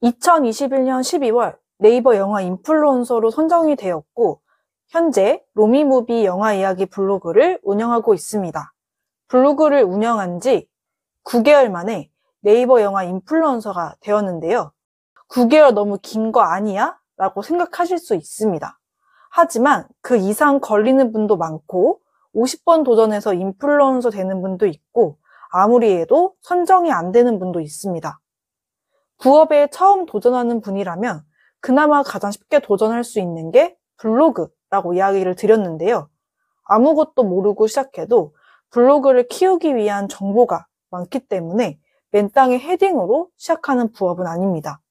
2021년 12월 네이버 영화 인플루언서로 선정이 되었고 현재 로미무비 영화 이야기 블로그를 운영하고 있습니다. 블로그를 운영한 지 9개월 만에 네이버 영화 인플루언서가 되었는데요. 9개월 너무 긴 거 아니야? 라고 생각하실 수 있습니다. 하지만 그 이상 걸리는 분도 많고 50번 도전해서 인플루언서 되는 분도 있고 아무리 해도 선정이 안 되는 분도 있습니다. 부업에 처음 도전하는 분이라면 그나마 가장 쉽게 도전할 수 있는 게 블로그라고 이야기를 드렸는데요. 아무것도 모르고 시작해도 블로그를 키우기 위한 정보가 많기 때문에 맨땅에 헤딩으로 시작하는 부업은 아닙니다.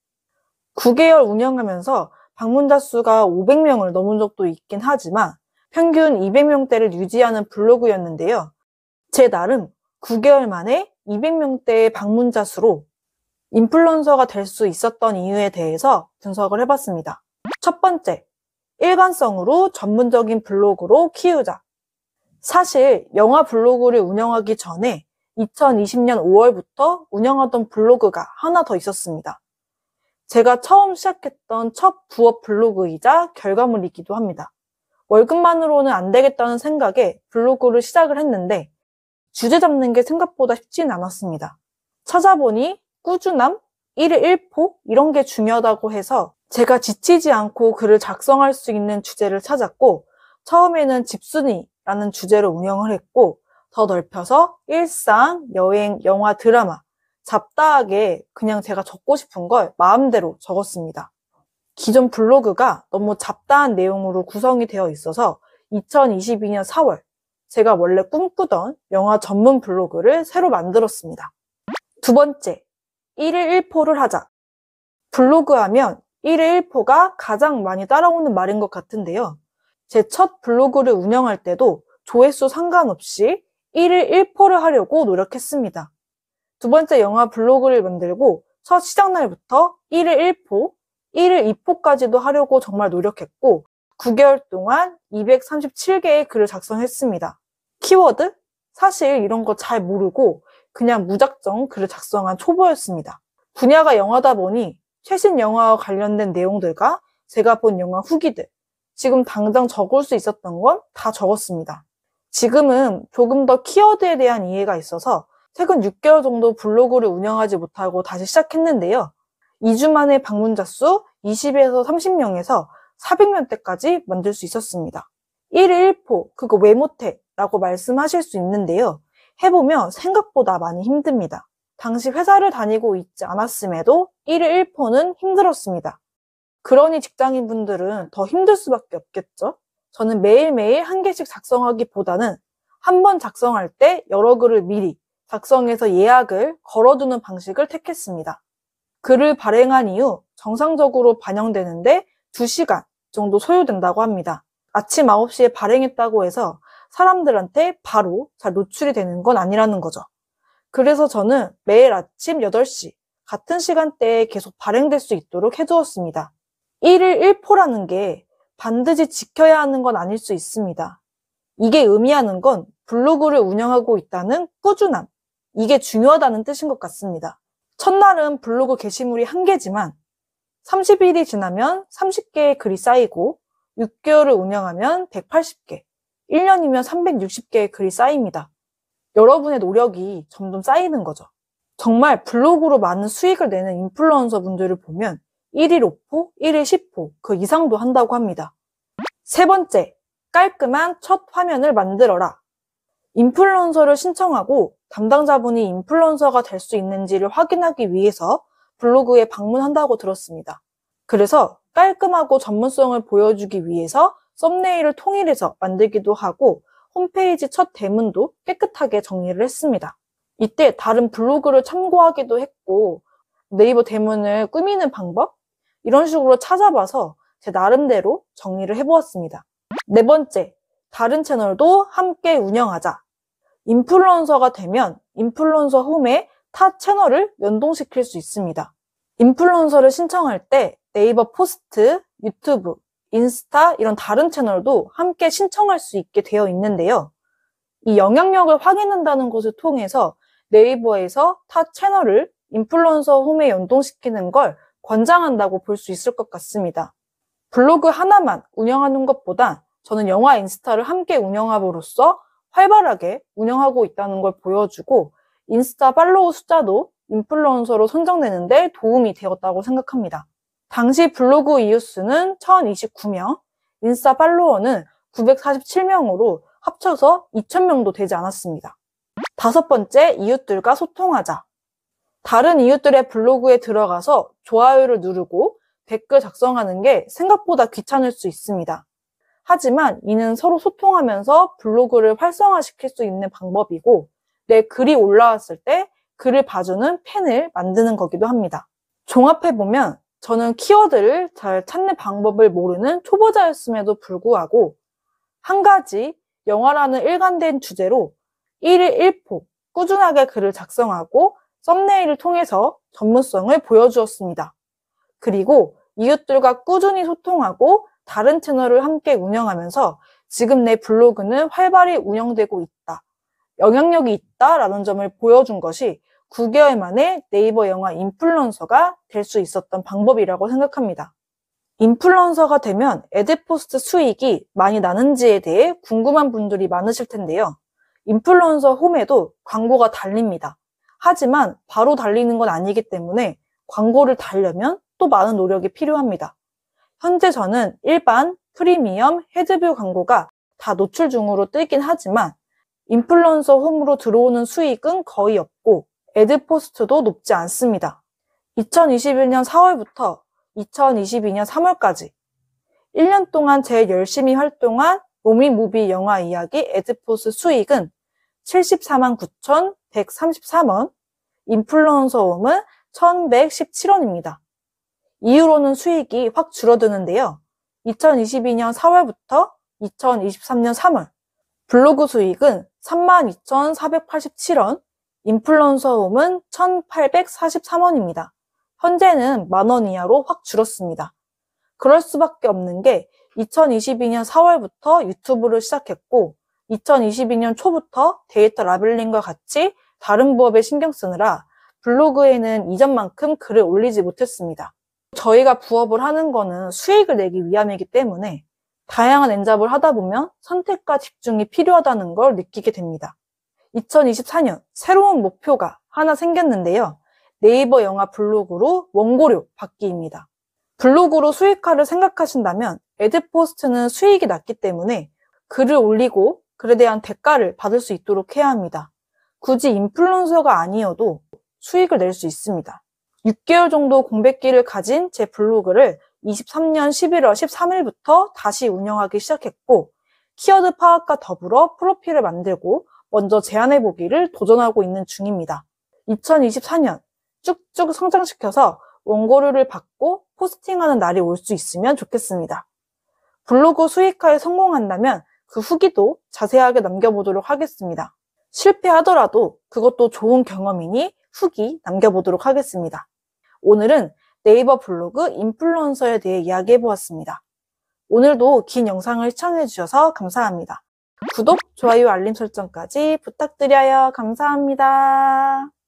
9개월 운영하면서 방문자 수가 500명을 넘은 적도 있긴 하지만 평균 200명대를 유지하는 블로그였는데요. 제 나름 9개월 만에 200명대의 방문자 수로 인플루언서가 될 수 있었던 이유에 대해서 분석을 해봤습니다. 첫 번째, 일관성으로 전문적인 블로그로 키우자. 사실 영화 블로그를 운영하기 전에 2020년 5월부터 운영하던 블로그가 하나 더 있었습니다. 제가 처음 시작했던 첫 부업 블로그이자 결과물이기도 합니다. 월급만으로는 안 되겠다는 생각에 블로그를 시작을 했는데 주제 잡는 게 생각보다 쉽지는 않았습니다. 찾아보니 꾸준함, 1일 1포 이런 게 중요하다고 해서 제가 지치지 않고 글을 작성할 수 있는 주제를 찾았고 처음에는 집순이라는 주제로 운영을 했고 더 넓혀서 일상, 여행, 영화, 드라마 잡다하게 그냥 제가 적고 싶은 걸 마음대로 적었습니다. 기존 블로그가 너무 잡다한 내용으로 구성이 되어 있어서 2022년 4월 제가 원래 꿈꾸던 영화 전문 블로그를 새로 만들었습니다. 두 번째, 1일 1포를 하자. 블로그 하면 1일 1포가 가장 많이 따라오는 말인 것 같은데요. 제 첫 블로그를 운영할 때도 조회수 상관없이 1일 1포를 하려고 노력했습니다. 두 번째 영화 블로그를 만들고 첫 시작날부터 1일 1포, 1일 2포까지도 하려고 정말 노력했고 9개월 동안 237개의 글을 작성했습니다. 키워드? 사실 이런 거 잘 모르고 그냥 무작정 글을 작성한 초보였습니다. 분야가 영화다 보니 최신 영화와 관련된 내용들과 제가 본 영화 후기들, 지금 당장 적을 수 있었던 건 다 적었습니다. 지금은 조금 더 키워드에 대한 이해가 있어서 최근 6개월 정도 블로그를 운영하지 못하고 다시 시작했는데요. 2주 만에 방문자 수 20에서 30명에서 400명대까지 만들 수 있었습니다. 1일 1포, 그거 왜 못해? 라고 말씀하실 수 있는데요. 해보면 생각보다 많이 힘듭니다. 당시 회사를 다니고 있지 않았음에도 1일 1포는 힘들었습니다. 그러니 직장인분들은 더 힘들 수밖에 없겠죠? 저는 매일매일 한 개씩 작성하기보다는 한 번 작성할 때 여러 글을 미리 작성해서 예약을 걸어두는 방식을 택했습니다. 글을 발행한 이후 정상적으로 반영되는데 2시간 정도 소요된다고 합니다. 아침 9시에 발행했다고 해서 사람들한테 바로 잘 노출이 되는 건 아니라는 거죠. 그래서 저는 매일 아침 8시 같은 시간대에 계속 발행될 수 있도록 해두었습니다. 1일 1포라는 게 반드시 지켜야 하는 건 아닐 수 있습니다. 이게 의미하는 건 블로그를 운영하고 있다는 꾸준함, 이게 중요하다는 뜻인 것 같습니다. 첫날은 블로그 게시물이 1개지만 30일이 지나면 30개의 글이 쌓이고 6개월을 운영하면 180개, 1년이면 360개의 글이 쌓입니다. 여러분의 노력이 점점 쌓이는 거죠. 정말 블로그로 많은 수익을 내는 인플루언서 분들을 보면 1일 5포, 1일 10포, 그 이상도 한다고 합니다. 세 번째, 깔끔한 첫 화면을 만들어라. 인플루언서를 신청하고 담당자분이 인플루언서가 될 수 있는지를 확인하기 위해서 블로그에 방문한다고 들었습니다. 그래서 깔끔하고 전문성을 보여주기 위해서 썸네일을 통일해서 만들기도 하고 홈페이지 첫 대문도 깨끗하게 정리를 했습니다. 이때 다른 블로그를 참고하기도 했고 네이버 대문을 꾸미는 방법? 이런 식으로 찾아봐서 제 나름대로 정리를 해보았습니다. 네 번째, 다른 채널도 함께 운영하자. 인플루언서가 되면 인플루언서 홈에 타 채널을 연동시킬 수 있습니다. 인플루언서를 신청할 때 네이버 포스트, 유튜브, 인스타 이런 다른 채널도 함께 신청할 수 있게 되어 있는데요. 이 영향력을 확인한다는 것을 통해서 네이버에서 타 채널을 인플루언서 홈에 연동시키는 걸 권장한다고 볼 수 있을 것 같습니다. 블로그 하나만 운영하는 것보다 저는 영화 인스타를 함께 운영함으로써 활발하게 운영하고 있다는 걸 보여주고 인스타 팔로우 숫자도 인플루언서로 선정되는 데 도움이 되었다고 생각합니다. 당시 블로그 이웃 수는 1029명, 인스타 팔로워는 947명으로 합쳐서 2000명도 되지 않았습니다. 다섯 번째, 이웃들과 소통하자. 다른 이웃들의 블로그에 들어가서 좋아요를 누르고 댓글 작성하는 게 생각보다 귀찮을 수 있습니다. 하지만 이는 서로 소통하면서 블로그를 활성화시킬 수 있는 방법이고 내 글이 올라왔을 때 글을 봐주는 팬을 만드는 거기도 합니다. 종합해보면 저는 키워드를 잘 찾는 방법을 모르는 초보자였음에도 불구하고 한 가지 영화라는 일관된 주제로 1일 1포 꾸준하게 글을 작성하고 썸네일을 통해서 전문성을 보여주었습니다. 그리고 이웃들과 꾸준히 소통하고 다른 채널을 함께 운영하면서 지금 내 블로그는 활발히 운영되고 있다, 영향력이 있다라는 점을 보여준 것이 9개월 만에 네이버 영화 인플루언서가 될 수 있었던 방법이라고 생각합니다. 인플루언서가 되면 애드포스트 수익이 많이 나는지에 대해 궁금한 분들이 많으실 텐데요. 인플루언서 홈에도 광고가 달립니다. 하지만 바로 달리는 건 아니기 때문에 광고를 달려면 또 많은 노력이 필요합니다. 현재 저는 일반, 프리미엄, 헤드뷰 광고가 다 노출 중으로 뜨긴 하지만 인플루언서 홈으로 들어오는 수익은 거의 없고 애드포스트도 높지 않습니다. 2021년 4월부터 2022년 3월까지 1년 동안 제일 열심히 활동한 로미무비 영화 이야기 애드포스트 수익은 74만 9,133원, 인플루언서 홈은 1,117원입니다. 이후로는 수익이 확 줄어드는데요. 2022년 4월부터 2023년 3월, 블로그 수익은 32,487원, 인플루언서 홈은 1,843원입니다. 현재는 만원 이하로 확 줄었습니다. 그럴 수밖에 없는 게 2022년 4월부터 유튜브를 시작했고 2022년 초부터 데이터 라벨링과 같이 다른 부업에 신경 쓰느라 블로그에는 이전만큼 글을 올리지 못했습니다. 저희가 부업을 하는 거는 수익을 내기 위함이기 때문에 다양한 엔잡을 하다 보면 선택과 집중이 필요하다는 걸 느끼게 됩니다. 2024년 새로운 목표가 하나 생겼는데요. 네이버 영화 블로그로 원고료 받기입니다. 블로그로 수익화를 생각하신다면 애드포스트는 수익이 낮기 때문에 글을 올리고 글에 대한 대가를 받을 수 있도록 해야 합니다. 굳이 인플루언서가 아니어도 수익을 낼 수 있습니다. 6개월 정도 공백기를 가진 제 블로그를 23년 11월 13일부터 다시 운영하기 시작했고 키워드 파악과 더불어 프로필을 만들고 먼저 제안해보기를 도전하고 있는 중입니다. 2024년 쭉쭉 성장시켜서 원고료를 받고 포스팅하는 날이 올 수 있으면 좋겠습니다. 블로그 수익화에 성공한다면 그 후기도 자세하게 남겨보도록 하겠습니다. 실패하더라도 그것도 좋은 경험이니 후기 남겨보도록 하겠습니다. 오늘은 네이버 블로그 인플루언서에 대해 이야기해보았습니다. 오늘도 긴 영상을 시청해주셔서 감사합니다. 구독, 좋아요, 알림 설정까지 부탁드려요. 감사합니다.